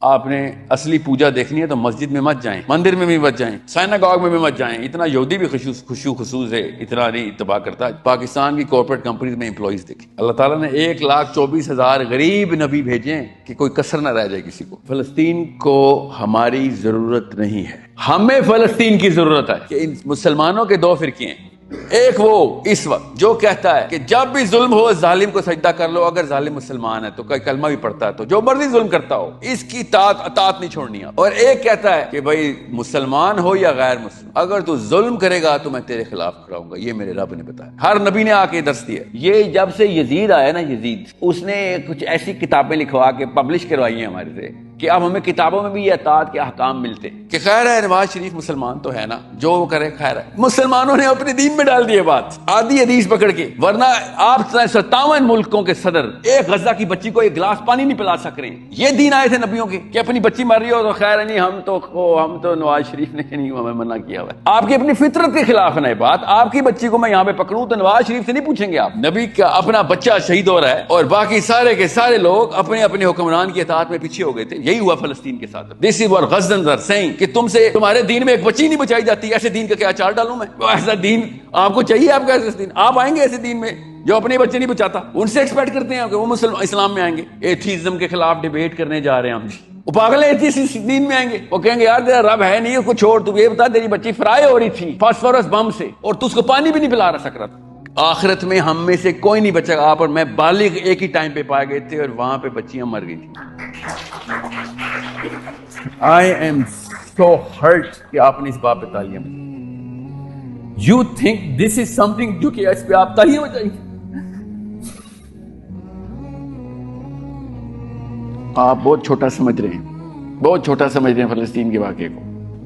آپ نے اصلی پوجا دیکھنی ہے تو مسجد میں مت جائیں، مندر میں بھی مت جائیں، سائناگاگ میں بھی مت جائیں. اتنا یہودی بھی خشوع خصوص ہے، اتنا نہیں اتباع کرتا. پاکستان کی کارپوریٹ کمپنیز میں امپلائیز دیکھیں، اللہ تعالیٰ نے 1,24,000 غریب نبی بھیجے ہیں کہ کوئی کسر نہ رہ جائے کسی کو. فلسطین کو ہماری ضرورت نہیں ہے، ہمیں فلسطین کی ضرورت ہے. کہ ان مسلمانوں کے دو فرقے ہیں، ایک وہ اس وقت جو کہتا ہے کہ جب بھی ظلم ہو ظالم کو سجدہ کر لو، اگر ظالم مسلمان ہے تو کوئی کلمہ بھی پڑھتا ہے تو جو مرضی ظلم کرتا ہو اس کی اطاعت نہیں چھوڑنی ہے. اور ایک کہتا ہے کہ بھائی مسلمان ہو یا غیر مسلم، اگر تو ظلم کرے گا تو میں تیرے خلاف کھڑا ہوں گا. یہ میرے رب نے بتایا، ہر نبی نے آ کے درس دیا. یہ جب سے یزید آیا نا، یزید اس نے کچھ ایسی کتابیں لکھوا کے پبلش کروائی ہیں ہمارے سے کہ اب ہمیں کتابوں میں بھی یہ اطاعت کے احکام ملتے کہ خیر ہے نواز شریف مسلمان تو ہے نا، جو وہ کرے خیر ہے. مسلمانوں نے اپنے دین میں ڈال دی بات، آدھی حدیث پکڑ کے. ورنہ آپ 57 ملکوں کے صدر ایک غزہ کی بچی کو ایک گلاس پانی نہیں پلا سک رہے ہیں. یہ دین آئے تھے نبیوں کے کہ اپنی بچی مر رہی ہو تو خیر ہے، نہیں ہم تو نواز شریف نے نہیں ہمیں منع کیا ہوا ہے. آپ کی اپنی فطرت کے خلاف ہے نا یہ بات. آپ کی بچی کو میں یہاں پہ پکڑوں تو نواز شریف سے نہیں پوچھیں گے آپ. نبی کا اپنا بچہ شہید ہو رہا ہے اور باقی سارے کے سارے لوگ اپنے اپنے حکمران کی اطاعت میں پیچھے ہو گئے تھے. یہی ہوا فلسطین کے ساتھ. This is what Ghazans are saying کہ تم سے تمہارے دین میں ایک بچی نہیں بچائی جاتی، ایسے دین کا کیا اچار ڈالوں میں؟ ایسا دین آپ کو چاہیے؟ آپ کا ایسا دین آپ آئیں گے ایسے دین میں جو اپنے بچے نہیں بچاتا؟ ان سے ایکسپیکٹ کرتے ہیں کہ وہ اسلام میں آئیں گے. ایتھیزم کے خلاف ڈیبیٹ کرنے جا رہے ہیں ہم. وہ پاگل ہے، ایتھیسٹ دین میں آئیں گے. وہ کہیں گے یار تیرا رب ہے نہیں، اس کو چھوڑ. تو یہ بتا تیری بچی فرائی ہو رہی تھی فاسفورس بم سے اور تو اس کو پانی بھی نہیں پلا سک رہا تھا. آخرت میں ہم میں سے کوئی نہیں بچے گا. آپ اور میں بالغ ایک ہی ٹائم پہ پائے گئے تھے اور وہاں پہ بچیاں مر گئی تھیں. I am so hurt کہ آپ نے اس بات پہ تالیاں بجائیں. You think this is something جو کہ اس پہ آپ تالیاں بجائیں گے؟ آپ بہت چھوٹا سمجھ رہے ہیں، بہت چھوٹا سمجھ رہے ہیں فلسطین کے واقعے کو.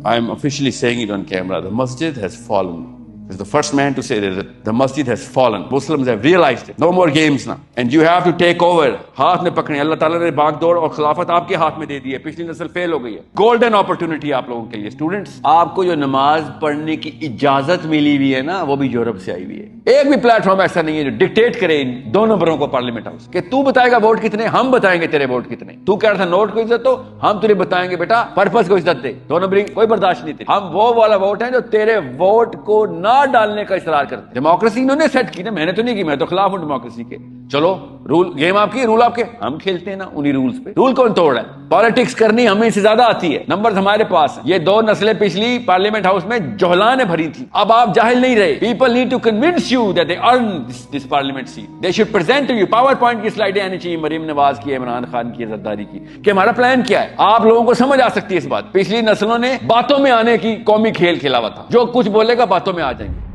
I am officially saying it on camera. The masjid has fallen. Is the first man to say that the masjid has fallen. Muslims have realized it. No more games now. And you have to take over. ہاتھ میں پکڑیں. اللہ تعالیٰ نے باغ دوڑ اور خلافت آپ کے ہاتھ میں دے دی ہے. پچھلی نسل فیل ہو گئی ہے. گولڈن اپرچونٹی آپ لوگوں کے لیے. اسٹوڈنٹس، آپ کو جو نماز پڑھنے کی اجازت ملی ہوئی ہے نا، وہ بھی یورپ سے آئی ہوئی ہے. ایک بھی پلیٹ فارم ایسا نہیں ہے جو ڈکٹیٹ کرے ان دو نمبروں کو پارلیمنٹ ہاؤس کہ تو بتائے گا ووٹ کتنے، ہم بتائیں گے تیرے ووٹ کتنے. تو کہہ رہا تھا نوٹ کو عزت ہو، ہم تجھے بتائیں گے بیٹا پرپس کو عزت دے. دو نمبرنگ کوئی برداشت نہیں تھی. ہم وہ والا ووٹ ہیں جو تیرے ووٹ کو نہ ڈالنے کا اصرار کرتے. ڈیموکریسی انہوں نے سیٹ کی نا، میں نے تو نہیں کی. میں تو خلاف ہوں ڈیموکریسی کے. چلو رول گیم آپ کی، رول آپ کے، ہم کھیلتے ہیں نا انہی رولز پہ. رول کون توڑ ہے؟ پالیٹکس کرنی ہمیں سے زیادہ آتی ہے، نمبرز ہمارے پاس ہیں. یہ دو نسلیں پچھلی پارلیمنٹ ہاؤس میں جوہلان بھری تھی. اب آپ جاہل نہیں رہے. People need to convince you that they earn this parliament seat. They should present you PowerPoint کی سلائیڈیں آنی چاہیے مریم نواز کی، عمران خان کی، زرداری کی، کہ ہمارا پلان کیا ہے. آپ لوگوں کو سمجھ آ سکتی ہے اس بات. پچھلی نسلوں نے باتوں میں آنے کی قومی کھیل کھیلا ہوا تھا. جو کچھ بولے گا باتوں میں آ جائیں گے.